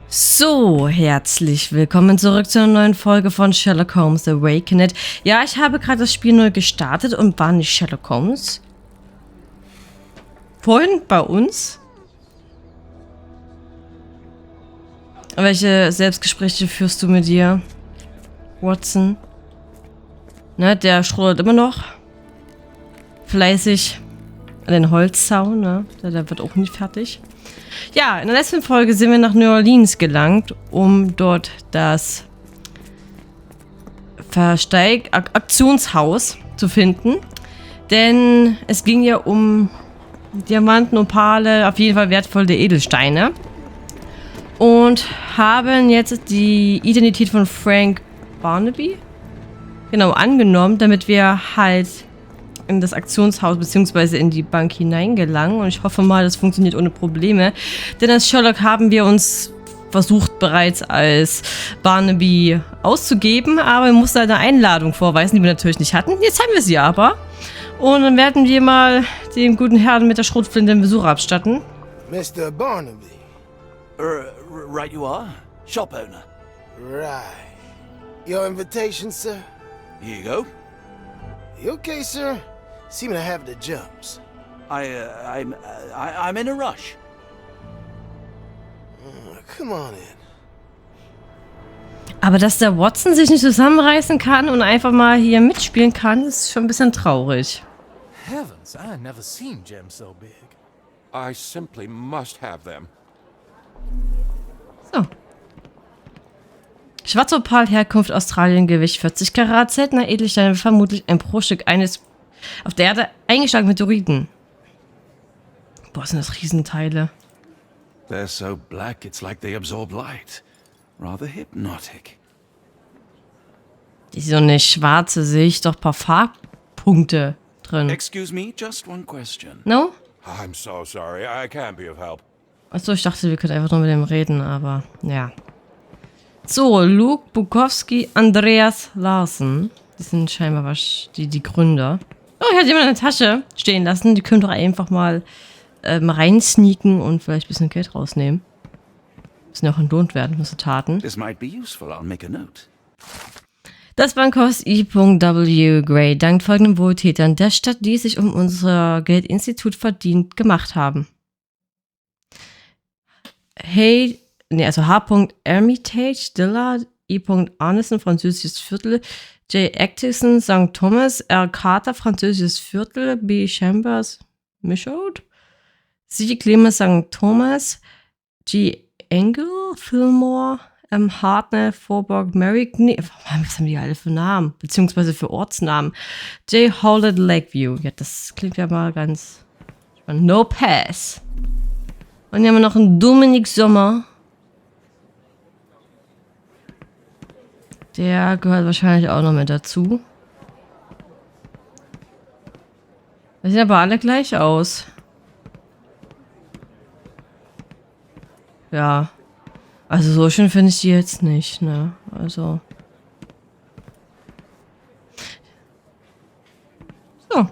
So, herzlich willkommen zurück zu einer neuen Folge von Sherlock Holmes Awakened. Ja, ich habe gerade das Spiel neu gestartet und war nicht Sherlock Holmes vorhin bei uns. Welche Selbstgespräche führst du mit dir, Watson? Ne, der strudelt immer noch fleißig an den Holzzaun, ne? Der wird auch nicht fertig. Ja, in der letzten Folge sind wir nach New Orleans gelangt, um dort das Aktionshaus zu finden. Denn es ging ja um Diamanten, Opale, auf jeden Fall wertvolle Edelsteine. Und haben jetzt die Identität von Frank Barnaby angenommen, damit wir halt in das Aktionshaus bzw. in die Bank hineingelangen. Und ich hoffe mal, das funktioniert ohne Probleme. Denn als Sherlock haben wir uns versucht bereits als Barnaby auszugeben, aber wir mussten eine Einladung vorweisen, die wir natürlich nicht hatten. Jetzt haben wir sie aber. Und dann werden wir mal dem guten Herrn mit der Schrotflinte den Besuch abstatten. Mr. Barnaby. Right you are. Shop owner. Right. Your invitation, sir? Here you go. You okay, sir? Seem to have the jumps. I'm in a rush. Come on in. Aber dass der Watson sich nicht zusammenreißen kann und einfach mal hier mitspielen kann, ist schon ein bisschen traurig. Heavens, I've never seen gems so big. I simply must have them. So. Schwarzopal, Herkunft Australien, Gewicht 40 Karat, seltener Edelstein, vermutlich ein Bruchstück eines auf der Erde eingeschlagenen Meteoriten. Boah, sind das Riesenteile. They're so black, it's like they absorb light. Rather hypnotic. Die ist so eine schwarze Sicht, doch ein paar Farbpunkte drin. Excuse me, just one question. No? I'm so sorry. I can't be of help. Achso, ich dachte, wir könnten einfach nur mit dem reden, aber ja. So, Luke, Bukowski, Andreas Larsen. Die sind scheinbar die Gründer. Oh, hier hat jemand eine Tasche stehen lassen. Die können doch einfach mal reinsneaken und vielleicht ein bisschen Geld rausnehmen. Müssen ja auch entlohnt werden, diese Taten. This might be useful. I'll make a note. Das Bankhaus I.W. Gray dankt folgenden Wohltätern der Stadt, die sich um unser Geldinstitut verdient gemacht haben. Hey, also H. Hermitage, Dillard, I. Arneson, französisches Viertel, J. Atkinson, St. Thomas, R. Carter, französisches Viertel, B. Chambers, Michaud, C. Clemens, St. Thomas, G. Engel, Fillmore, M. Hartnell, Vorburg, Merrick, nee, was haben die alle für Namen, beziehungsweise für Ortsnamen, J. Howlett, Lakeview, ja, das klingt ja mal ganz spannend. No Pass. Und hier haben wir noch einen Dominik Sommer. Der gehört wahrscheinlich auch noch mit dazu. Die sehen aber alle gleich aus. Ja. Also so schön finde ich die jetzt nicht, ne? Also. So.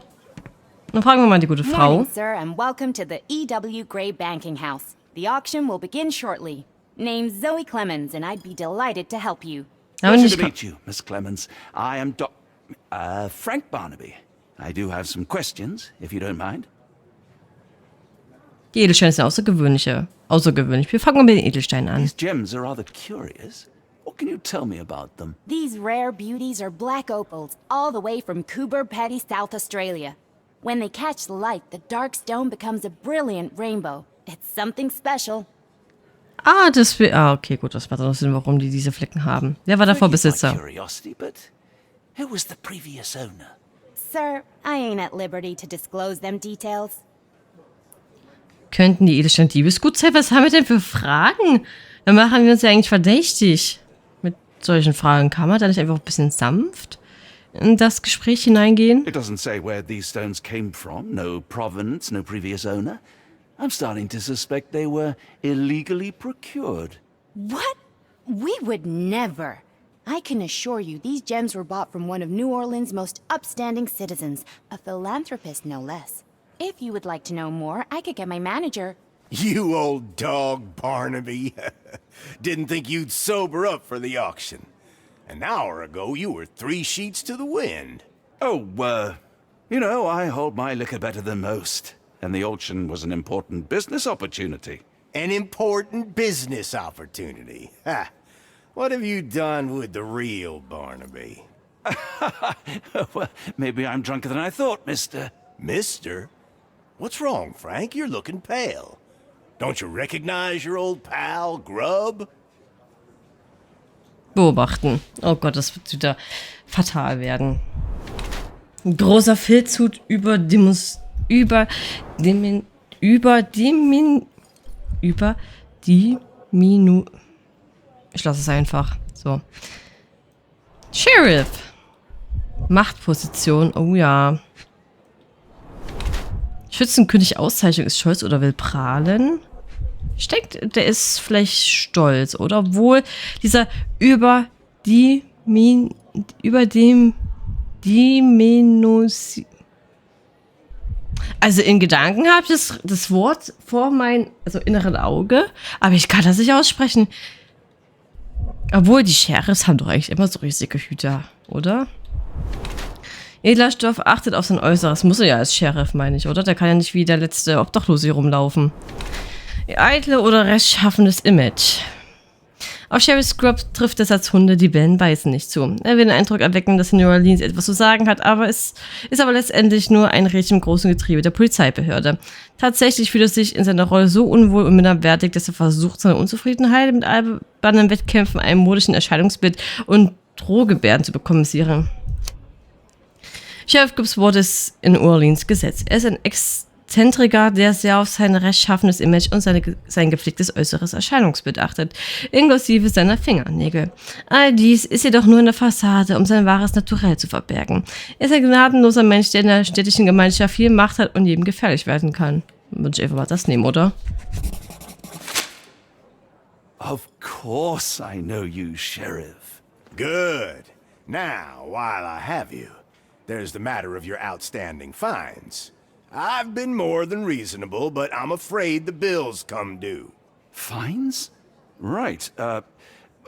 Dann fragen wir mal die gute Frau. Morning, sir, and welcome to the E.W. Gray Banking House. The auction will begin shortly. Name's Zoe Clemens, and I'd be delighted to help you. Pleasure to meet you, Miss Clemens. I am Frank Barnaby. I do have some questions, if you don't mind. Die Edelsteine sind außergewöhnlich. Wir fangen mit den Edelsteinen an. These gems are rather curious. What can you tell me about them? These rare beauties are black opals, all the way from Coober Pedy, South Australia. When they catch the light, the dark stone becomes a brilliant rainbow. It's something special. Okay, gut, das macht noch Sinn, warum die diese Flecken haben. Wer war der Vorbesitzer? Curiosity, but who was the previous owner? Sir, I ain't at liberty to disclose them details. Könnten die Edelsteine Diebesgut sein? Was haben wir denn für Fragen? Dann machen wir uns ja eigentlich verdächtig. Mit solchen Fragen kann man da nicht einfach ein bisschen sanft in das Gespräch hineingehen? It doesn't say where these stones came from. No provenance, no previous owner. I'm starting to suspect they were illegally procured. What? We would never. I can assure you these gems were bought from one of New Orleans' most upstanding citizens, a philanthropist no less. If you would like to know more, I could get my manager. You old dog, Barnaby. Didn't think you'd sober up for the auction. An hour ago, you were 3 sheets to the wind. Oh, you know, I hold my liquor better than most. And the auction was an important business opportunity. An important business opportunity. Ha! What have you done with the real Barnaby? Well, maybe I'm drunker than I thought, mister. Mister? What's wrong, Frank? You're looking pale. Don't you recognize your old pal, Grub? Beobachten. Oh Gott, das wird wieder fatal werden. Ein großer Filzhut über ich lasse es einfach. So. Sheriff. Machtposition. Oh ja. Schützenkönig Auszeichnung ist stolz oder will prahlen. Ich denke, der ist vielleicht stolz, oder? Obwohl dieser also in Gedanken habe ich das Wort vor meinem inneren Auge, aber ich kann das nicht aussprechen. Obwohl, die Sheriffs haben doch eigentlich immer so riesige Hüter, oder? Edler Stoff achtet auf sein Äußeres. Muss er ja als Sheriff, meine ich, oder? Der kann ja nicht wie der letzte Obdachlose hier rumlaufen. Eitle oder rechtschaffenes Image. Auf Sheriff Scrub trifft es als Hunde, die bellen, beißen nicht zu. Er will den Eindruck erwecken, dass in New Orleans etwas zu sagen hat, aber es ist aber letztendlich nur ein Rädchen im großen Getriebe der Polizeibehörde. Tatsächlich fühlt er sich in seiner Rolle so unwohl und minderwertig, dass er versucht, seine Unzufriedenheit mit albernen Wettkämpfen, einem modischen Erscheinungsbild und Drohgebärden zu bekompensieren. Sheriff Gibbs Wort ist in New Orleans Gesetz. Er ist ein Exzentriker, der sehr auf sein rechtschaffenes Image und sein gepflegtes äußeres Erscheinungsbild achtet, inklusive seiner Fingernägel. All dies ist jedoch nur eine Fassade, um sein wahres Naturell zu verbergen. Er ist ein gnadenloser Mensch, der in der städtischen Gemeinschaft viel Macht hat und jedem gefährlich werden kann. Würde ich einfach mal das nehmen, oder? Of course I know you, Sheriff. Good. Now, while I have you, there's the matter of your outstanding fines. I've been more than reasonable, but I'm afraid the bills come due. Fines? Right,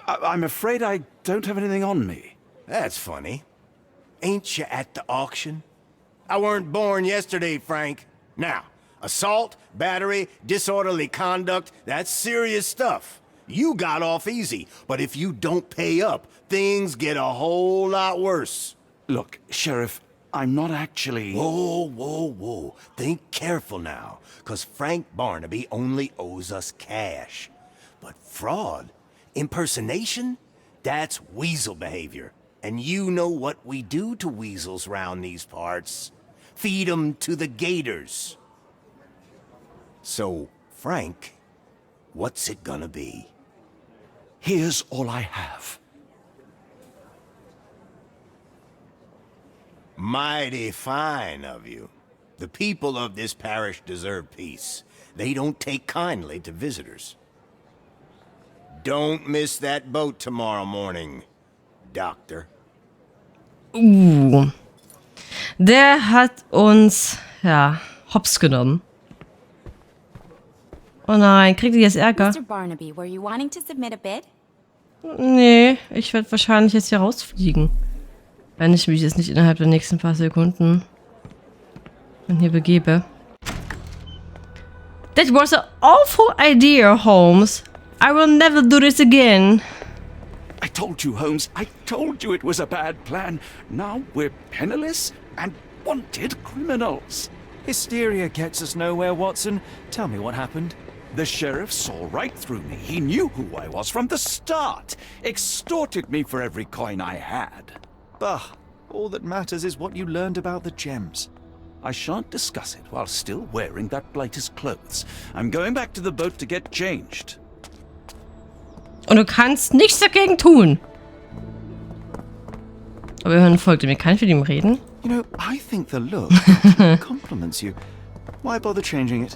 I'm afraid I don't have anything on me. That's funny. Ain't you at the auction? I weren't born yesterday, Frank. Now, assault, battery, disorderly conduct, that's serious stuff. You got off easy, but if you don't pay up, things get a whole lot worse. Look, Sheriff, I'm not actually... Whoa. Think careful now, because Frank Barnaby only owes us cash. But fraud, impersonation, that's weasel behavior. And you know what we do to weasels round these parts. Feed 'em to the gators. So, Frank, what's it gonna be? Here's all I have. Mighty fine of you. The people of this parish deserve peace. They don't take kindly to visitors. Don't miss that boat tomorrow morning, Doctor. Der hat uns, ja, hops genommen. Oh nein, kriegt ihr jetzt Ärger? Mr. Barnaby, were you wanting to submit a bid? Nee, ich werde wahrscheinlich jetzt hier rausfliegen. Wenn ich mich jetzt nicht innerhalb der nächsten paar Sekunden hier begebe. That was an awful idea, Holmes. I will never do this again. I told you, Holmes. I told you it was a bad plan. Now we're penniless and wanted criminals. Hysteria gets us nowhere, Watson. Tell me what happened. The sheriff saw right through me. He knew who I was from the start. Extorted me for every coin I had. Bah, all that matters is what you learned about the gems. I shan't discuss it while still wearing that blighter's clothes. I'm going back to the boat to get changed. Und du kannst nichts dagegen tun. Aber wir hören folgt mir. Kann ich mit ihm reden? You know, I think the look compliments you. Why bother changing it?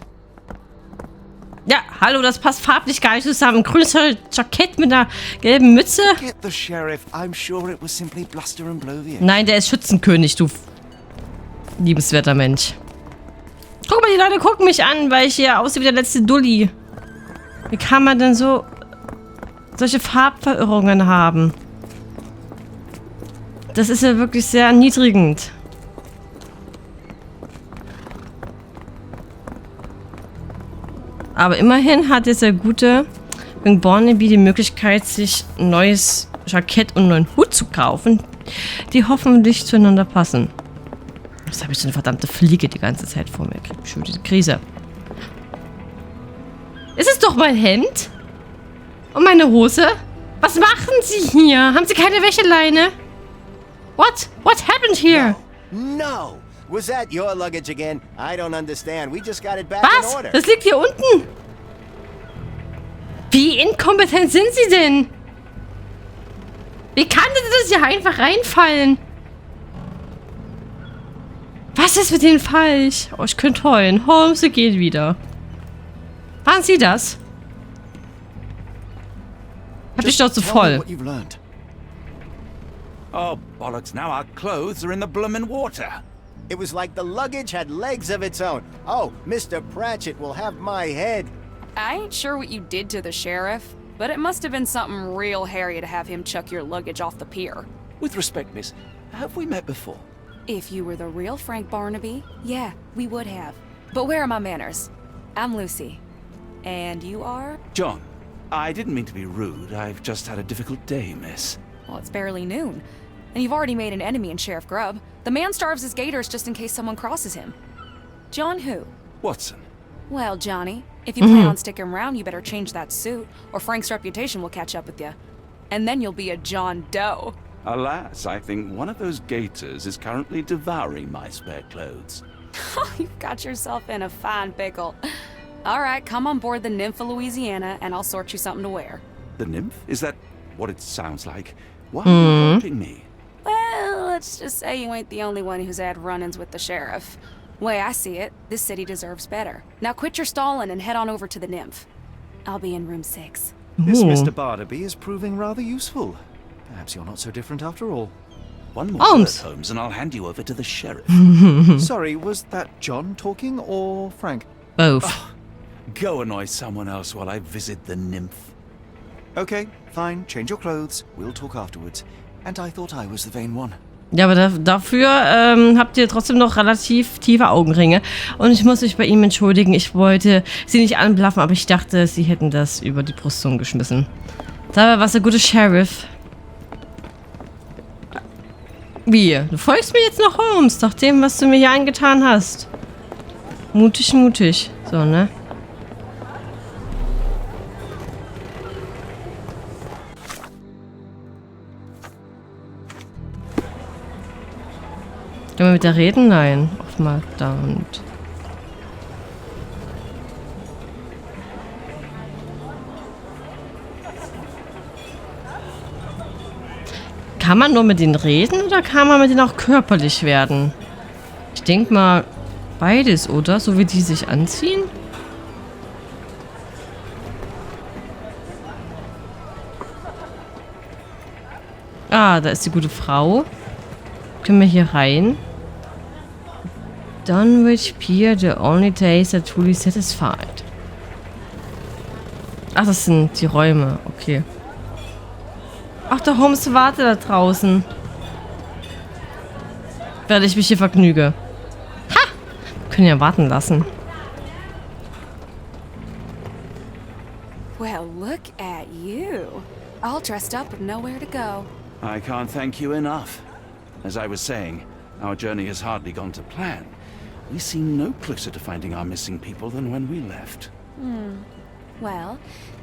Ja, hallo, das passt farblich gar nicht zusammen. Grünes Jackett mit einer gelben Mütze. Get the sheriff. I'm sure it was simply bluster and blow the air. Nein, der ist Schützenkönig, du liebenswerter Mensch. Guck mal, die Leute gucken mich an, weil ich hier aussehe wie der letzte Dulli. Wie kann man denn so solche Farbverirrungen haben? Das ist ja wirklich sehr erniedrigend. Aber immerhin hat jetzt der gute Barnaby die Möglichkeit, sich ein neues Jackett und einen neuen Hut zu kaufen, die hoffentlich zueinander passen. Jetzt habe ich so eine verdammte Fliege die ganze Zeit vor mir. Ich krieg schon diese Krise. Ist es doch mein Hemd? Und meine Hose? Was machen Sie hier? Haben Sie keine Wäscheleine? What happened here? No! Was that your luggage again? I don't understand. We just got it back in Was? order. Das liegt hier unten. Wie inkompetent sind Sie denn? Wie kann denn das hier einfach reinfallen? Was ist mit denen falsch? Oh, ich könnte heulen. Holmes, sie geht wieder. Waren Sie das? Hab die Schnauze Tell me voll. what you've learned. Oh, bollocks, now our clothes are in the bloomin' water. It was like the luggage had legs of its own. Oh, Mr. Pratchett will have my head. I ain't sure what you did to the sheriff, but it must have been something real hairy to have him chuck your luggage off the pier. With respect, miss, have we met before? If you were the real Frank Barnaby, yeah, we would have. But where are my manners? I'm Lucy. And you are? John, I didn't mean to be rude. I've just had a difficult day, miss. Well, it's barely noon. And you've already made an enemy in Sheriff Grubb. The man starves his gators just in case someone crosses him. John who? Watson. Well, Johnny, if you plan on sticking around, you better change that suit, or Frank's reputation will catch up with you. And then you'll be a John Doe. Alas, I think one of those gators is currently devouring my spare clothes. You've got yourself in a fine pickle. All right, come on board the Nymph of Louisiana, and I'll sort you something to wear. The nymph? Is that what it sounds like? Why are you helping me? Well, let's just say you ain't the only one who's had run-ins with the sheriff. Way I see it, this city deserves better. Now quit your stalling and head on over to the Nymph. I'll be in room 6. This Ooh. Mr. Barnaby is proving rather useful. Perhaps you're not so different after all. One more Holmes. word, Holmes, and I'll hand you over to the sheriff. Sorry, was that John talking or Frank? Both. Go annoy someone else while I visit the nymph. Okay, fine. Change your clothes. We'll talk afterwards. And I thought I was the vain one. Ja, aber dafür habt ihr trotzdem noch relativ tiefe Augenringe. Und ich muss mich bei ihm entschuldigen. Ich wollte sie nicht anblaffen, aber ich dachte, sie hätten das über die Brüstung geschmissen. Dabei war es der gute Sheriff. Wie? Du folgst mir jetzt noch, Holmes, nach dem, was du mir hier angetan hast. Mutig, mutig. So, ne? Können wir mit der reden? Nein. Auf mal da und... Kann man nur mit denen reden oder kann man mit denen auch körperlich werden? Ich denke mal beides, oder? So wie die sich anziehen. Ah, da ist die gute Frau. Können wir hier rein? Dunwich Pier, the only days are truly satisfied. Ach, das sind die Räume. Okay. Ach, der Holmes wartet da draußen. Werde ich mich hier vergnüge. Ha! Wir können ja warten lassen. Well, look at you. All dressed up with nowhere to go. I can't thank you enough. As I was saying, our journey has hardly gone to plan. We seem no closer to finding our missing people than when we left. Well,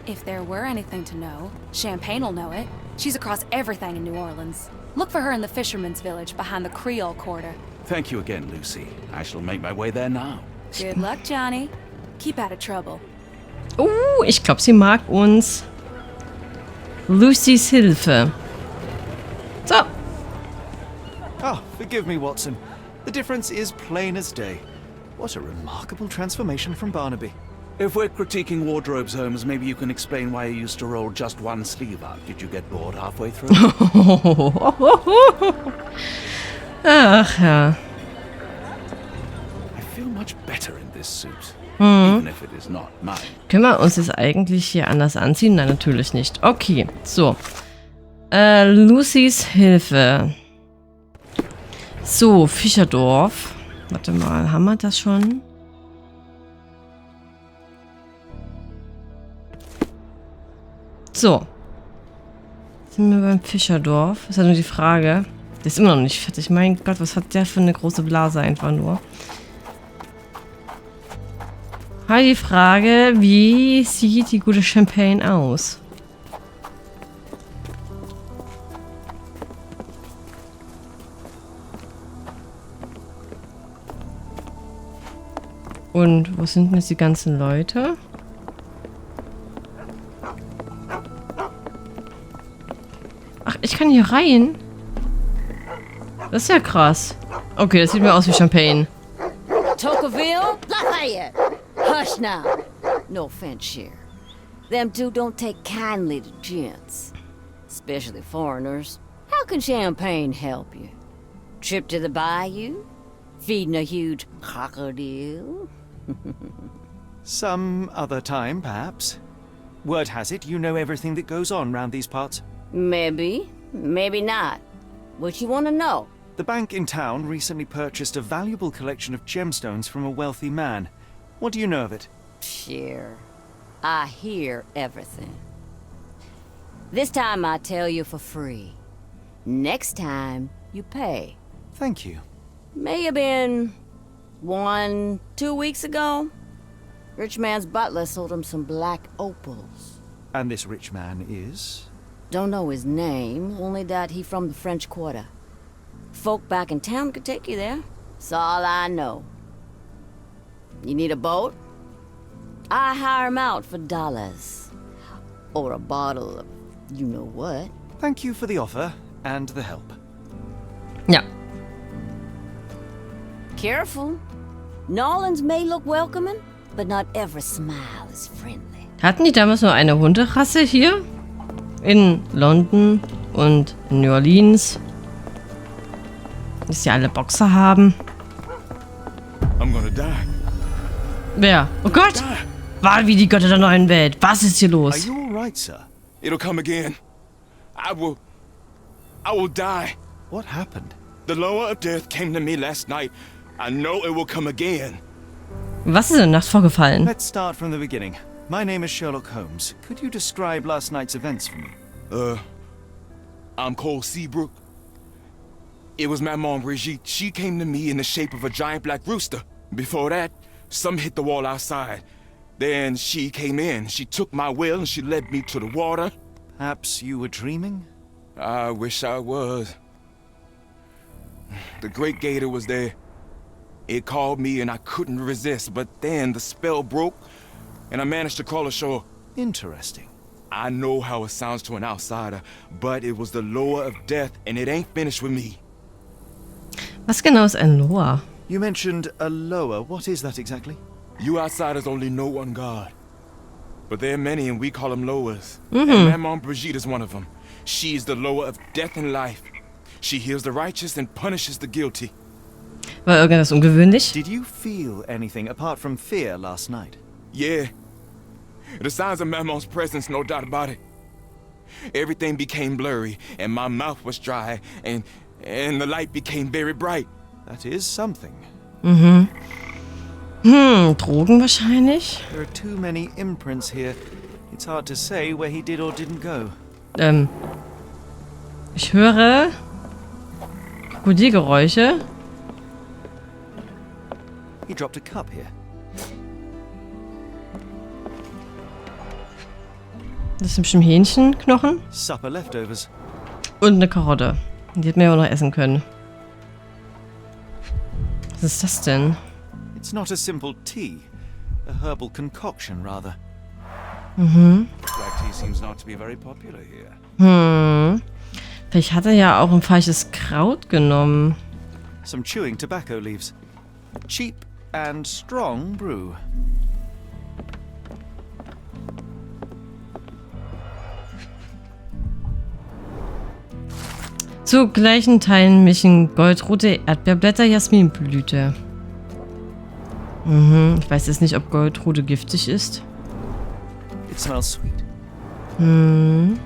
if there were anything to know, Champagne'll know it. She's across everything in New Orleans. Look for her in the fisherman's village behind the Creole Quarter. Thank you again, Lucy. I shall make my way there now. Good luck, Johnny. Keep out of trouble. Ich glaube, sie mag uns. Lucys Hilfe. So. Ah, forgive me, Watson. The difference is plain as day. What a remarkable transformation from Barnaby. If we're critiquing wardrobes, Holmes, maybe you can explain why you used to roll just one sleeve up. Did you get bored halfway through? Ach ja. I feel much better in this this suit, even if it is not mine. Können wir uns jetzt eigentlich hier anders anziehen? Nein, natürlich nicht. Okay, so. Lucys Hilfe. So, Fischerdorf. Warte mal, haben wir das schon? So. Sind wir beim Fischerdorf? Ist ja nur die Frage. Der ist immer noch nicht fertig. Mein Gott, was hat der für eine große Blase einfach nur? Halt die Frage, wie sieht die gute Champagne aus? Und wo sind denn jetzt die ganzen Leute? Ach, ich kann hier rein? Das ist ja krass. Okay, das sieht mir aus wie Champagne. Tocqueville? Lafayette! Hush now. No offense, Cher. Them two don't take kindly to gents. Especially foreigners. How can champagne help you? Trip to the bayou? Feeding a huge crocodile? Some other time, perhaps. Word has it you know everything that goes on round these parts. Maybe. Maybe not. What you want to know? The bank in town recently purchased a valuable collection of gemstones from a wealthy man. What do you know of it? Sure. I hear everything. This time I tell you for free. Next time, you pay. Thank you. May have been 1, 2 weeks ago. Rich man's butler sold him some black opals. And this rich man is? Don't know his name, only that he from the French Quarter. Folk back in town could take you there. That's all I know. You need a boat? I hire him out for dollars. Or a bottle of you-know-what. Thank you for the offer and the help. Ja. Careful. Nolans may look welcoming, but not every smile is friendly. Hatten die damals nur eine Hunderasse hier? In London und in New Orleans? Dass sie alle Boxer haben? I'm gonna die. Wer? Oh Gott! Wahl wie die Götter der neuen Welt. Was ist hier Are los? you all right, sir? It'll come again. I will die. What happened? The lower of death came to me last night. I know it will come again. Was ist in der Nacht vorgefallen? Let's start from the beginning. My name is Sherlock Holmes. Could you describe last night's events for me? I'm Cole Seabrook. It was Maman Brigitte. She came to me in the shape of a giant black rooster. Before that, some hit the wall outside. Then she came in. She took my will and she led me to the water. Perhaps you were dreaming? I wish I was. The great gator was there. It called me and I couldn't resist, but then the spell broke and I managed to crawl ashore. Interesting. I know how it sounds to an outsider, but it was the lower of death and it ain't finished with me. Was genau ist ein Loa? You mentioned a lower. What is that exactly? You outsiders only know one God. But there are many and we call them lowers. And Maman Brigitte is one of them. She is the lower of death and life. She heals the righteous and punishes the guilty. War irgendwas ungewöhnlich? Did you feel anything apart from fear last night? Yeah. The signs of Maman's presence, no doubt about it. Everything became blurry and my mouth was dry and the light became very bright. That is something. Drogen wahrscheinlich? There are too many imprints here. It's hard to say where he did or didn't go. Ich höre Krokodilgeräusche. He dropped a cup here. Das ist bestimmt Hähnchenknochen. Supper leftovers. Und eine Karotte. Die hätten wir ja auch noch essen können. Was ist das denn? It's not a simple tea. A herbal concoction, rather. Black tea seems not to be very popular here. Vielleicht hat er ja auch ein falsches Kraut genommen. Some chewing tobacco leaves. Cheap and strong brew. Zu gleichen Teilen mischen goldrote Erdbeerblätter, Jasminblüte. Mhm. Ich weiß jetzt nicht, ob Goldrute giftig ist. It smells sweet. Mhm.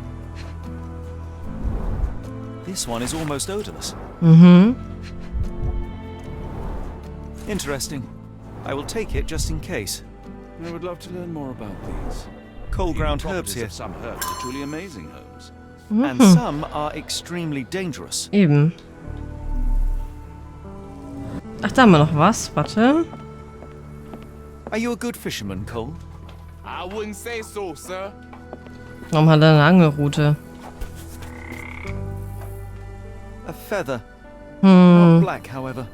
This one is almost odorless. Mhm. Interesting. I will take it just in case. I would love to learn more about these. Cold ground Even herbs properties here. of some herbs are truly amazing, Holmes. And some are extremely dangerous. Eben. Ach, da haben wir noch was. Warte. Are you a good fisherman, Cole? I wouldn't say so, sir. Warum hat er eine Angelrute? A feather. Not black, however.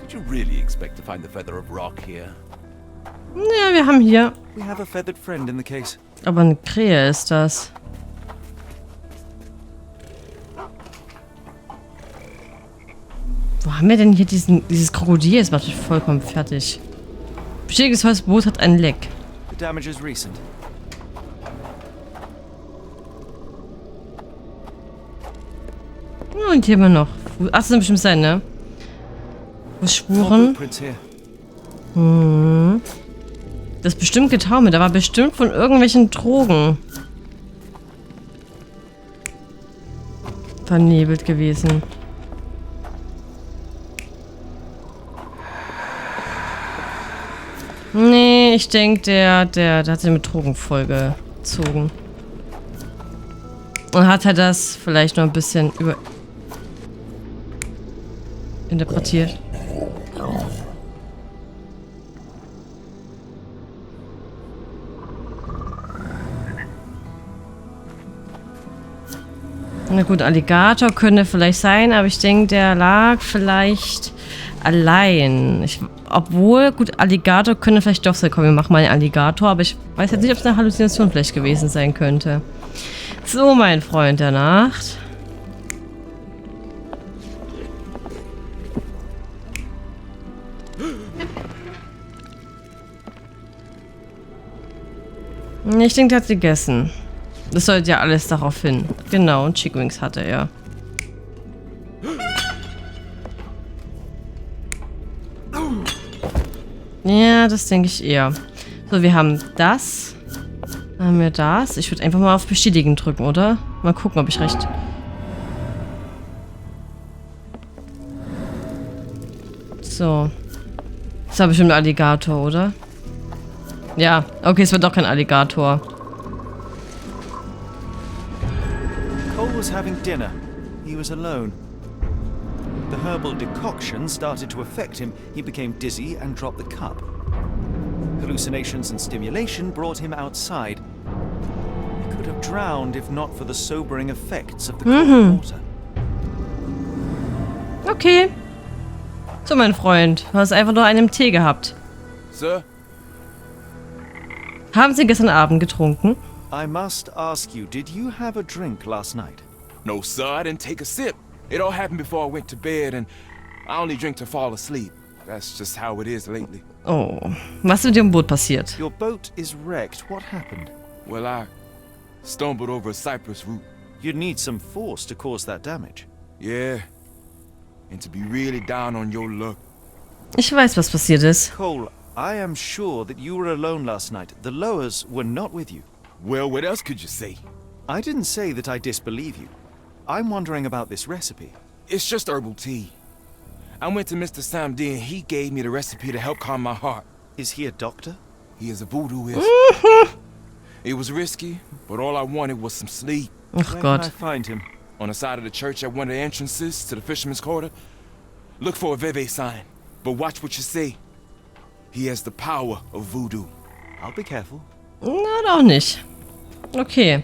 Did you really expect to find the feather of rock here? Ja, wir haben hier. We have a feathered friend in the case. Aber eine Krähe ist das. Wo haben wir denn hier dieses Krokodil? Das macht mich vollkommen fertig. Beschädigtes Holzboot hat ein Leck. The damage is recent. Und hier haben wir noch. Ach, das sind bestimmt sein, ne? Fußspuren. Footprints here. Das ist bestimmt getaumelt. Da war bestimmt von irgendwelchen Drogen vernebelt gewesen. Nee, ich denke, der hat sich mit Drogen vollgezogen. Und hat halt das vielleicht noch ein bisschen interpretiert. Na gut, Alligator könnte vielleicht sein, aber ich denke, der lag vielleicht allein. Obwohl, gut, Alligator könnte vielleicht doch sein. Komm, wir machen mal einen Alligator, aber ich weiß jetzt nicht, ob es eine Halluzination vielleicht gewesen sein könnte. So, mein Freund der Nacht. Ich denke, der hat gegessen. Das sollte ja alles darauf hin. Genau, und Chicken Wings hatte er. Ja, das denke ich eher. So, wir haben das. Dann haben wir das. Ich würde einfach mal auf Bestätigen drücken, oder? Mal gucken, ob ich recht... So. Das war bestimmt ein Alligator, oder? Ja, okay, es wird doch kein Alligator. Cole was having dinner. He was alone. The herbal decoction started to affect him. He became dizzy and dropped the cup. Hallucinations and stimulation brought him outside. He could have drowned if not for the sobering effects of the cold water. Okay. So, mein Freund, du hast einfach nur einen Tee gehabt. Sir? Haben Sie gestern Abend getrunken? I must ask you, did you have a drink last night? No, sir, I didn't take a sip. It all happened before I went to bed, and I only drink to fall asleep. That's just how it is lately. Oh, was ist mit Ihrem Boot passiert? Your boat is wrecked. What happened? Well, I stumbled over a cypress root. You'd need some force to cause that damage. Yeah, and to be really down on your luck. Ich weiß, was passiert ist. Cole, I am sure that you were alone last night. The Lowers were not with you. Well, what else could you say? I didn't say that I disbelieve you. I'm wondering about this recipe. It's just herbal tea. I went to Mr. Samdi and he gave me the recipe to help calm my heart. Is he a doctor? He is a voodooist. It was risky, but all I wanted was some sleep. Ach Where Gott. can I find him? On the side of the church at one of the entrances to the fisherman's quarter, look for a Veve sign, but watch what you say. He has the power of voodoo. I'll be careful. Na, doch nicht. Okay.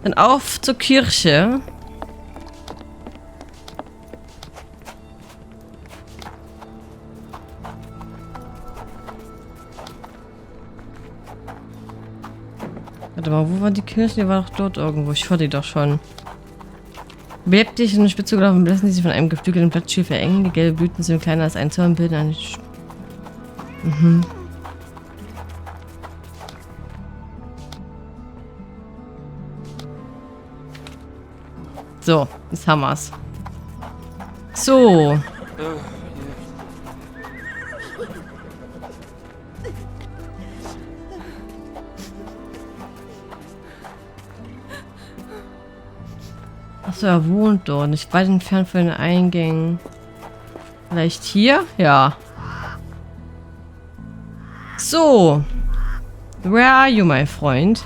Dann auf zur Kirche. Warte mal, wo war die Kirche? Die war doch dort irgendwo. Ich wollte die doch schon. Bebt dich in eine Spitze gelaufen, lassen die sich von einem geflügelten Blattstiel verengen. Die gelben Blüten sind kleiner als ein Zorn, bilden eine... So, jetzt haben wir's. So. Achso, er wohnt dort. Nicht weit entfernt von den Eingängen. Vielleicht hier? Ja. So. Where are you, my friend?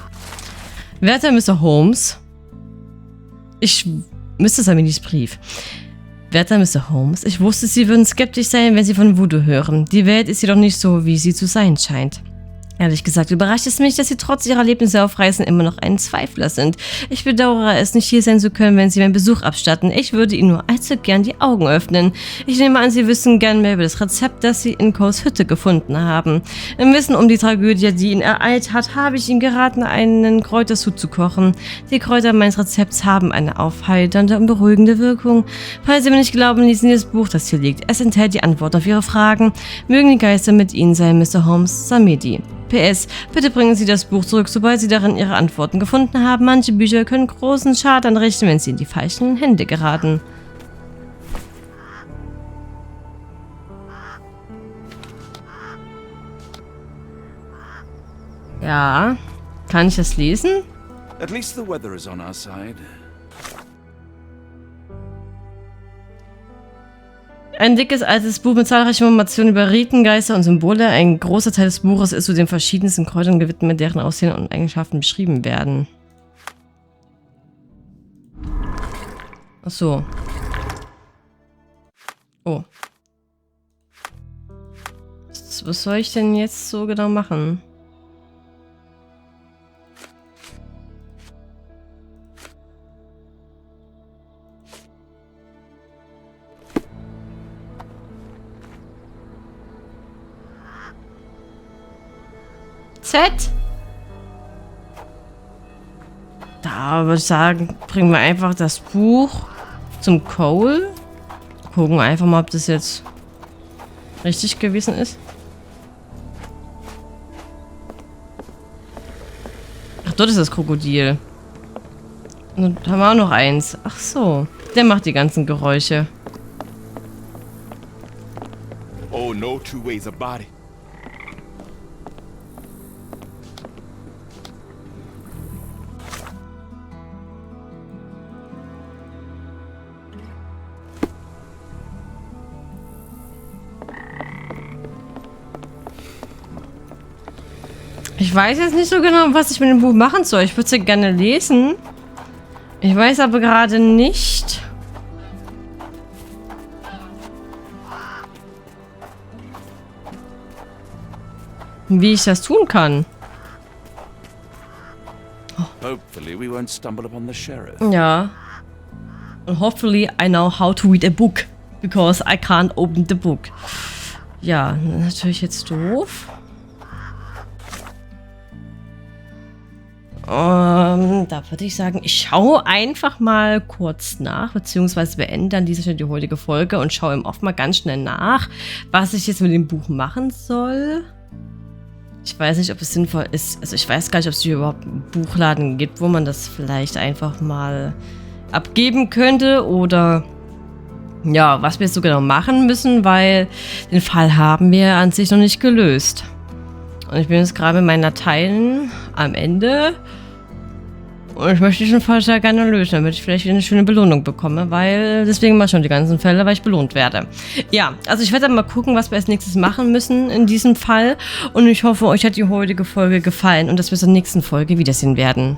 Werter Mr. Holmes. Mr. Saminis Brief. Werter Mr. Holmes, ich wusste, Sie würden skeptisch sein, wenn Sie von Voodoo hören. Die Welt ist jedoch nicht so, wie sie zu sein scheint. Ehrlich gesagt überrascht es mich, dass Sie trotz Ihrer Erlebnisse auf Reisen immer noch ein Zweifler sind. Ich bedauere es, nicht hier sein zu können, wenn Sie meinen Besuch abstatten. Ich würde Ihnen nur allzu gern die Augen öffnen. Ich nehme an, Sie wissen gern mehr über das Rezept, das Sie in Coes Hütte gefunden haben. Im Wissen um die Tragödie, die ihn ereilt hat, habe ich Ihnen geraten, einen Kräutersud zu kochen. Die Kräuter meines Rezepts haben eine aufheiternde und beruhigende Wirkung. Falls Sie mir nicht glauben, lesen Sie das Buch, das hier liegt. Es enthält die Antwort auf Ihre Fragen. Mögen die Geister mit Ihnen sein, Mr. Holmes. Samedi. PS, bitte bringen Sie das Buch zurück, sobald Sie darin Ihre Antworten gefunden haben. Manche Bücher können großen Schaden anrichten, wenn sie in die falschen Hände geraten. Ja, kann ich das lesen? At least the weather is on our side. Ein dickes, altes Buch mit zahlreichen Informationen über Riten, Geister und Symbole. Ein großer Teil des Buches ist zu den verschiedensten Kräutern gewidmet, deren Aussehen und Eigenschaften beschrieben werden. Ach so. Oh. Was soll ich denn jetzt so genau machen? Z? Da würde ich sagen, bringen wir einfach das Buch zum Cole. Gucken wir einfach mal, ob das jetzt richtig gewesen ist. Ach, dort ist das Krokodil. Und da haben wir auch noch eins. Ach so. Der macht die ganzen Geräusche. Oh, no two ways about it. Ich weiß jetzt nicht so genau, was ich mit dem Buch machen soll. Ich würde es ja gerne lesen. Ich weiß aber gerade nicht, wie ich das tun kann. Hopefully we won't stumble upon the sheriff. Ja. Und hopefully I know how to read a book. Because I can't open the book. Ja, natürlich jetzt doof. Da würde ich sagen, ich schaue einfach mal kurz nach, beziehungsweise beende an dieser Stelle die heutige Folge und schaue im Off mal ganz schnell nach, was ich jetzt mit dem Buch machen soll. Ich weiß nicht, ob es sinnvoll ist. Also ich weiß gar nicht, ob es hier überhaupt einen Buchladen gibt, wo man das vielleicht einfach mal abgeben könnte oder ja, was wir jetzt so genau machen müssen, weil den Fall haben wir an sich noch nicht gelöst. Und ich bin jetzt gerade mit meinen Dateien am Ende. Und ich möchte diesen Fall sehr gerne lösen, damit ich vielleicht eine schöne Belohnung bekomme, weil deswegen mache ich schon die ganzen Fälle, weil ich belohnt werde. Ja, also ich werde dann mal gucken, was wir als nächstes machen müssen in diesem Fall. Und ich hoffe, euch hat die heutige Folge gefallen und dass wir uns in der nächsten Folge wiedersehen werden.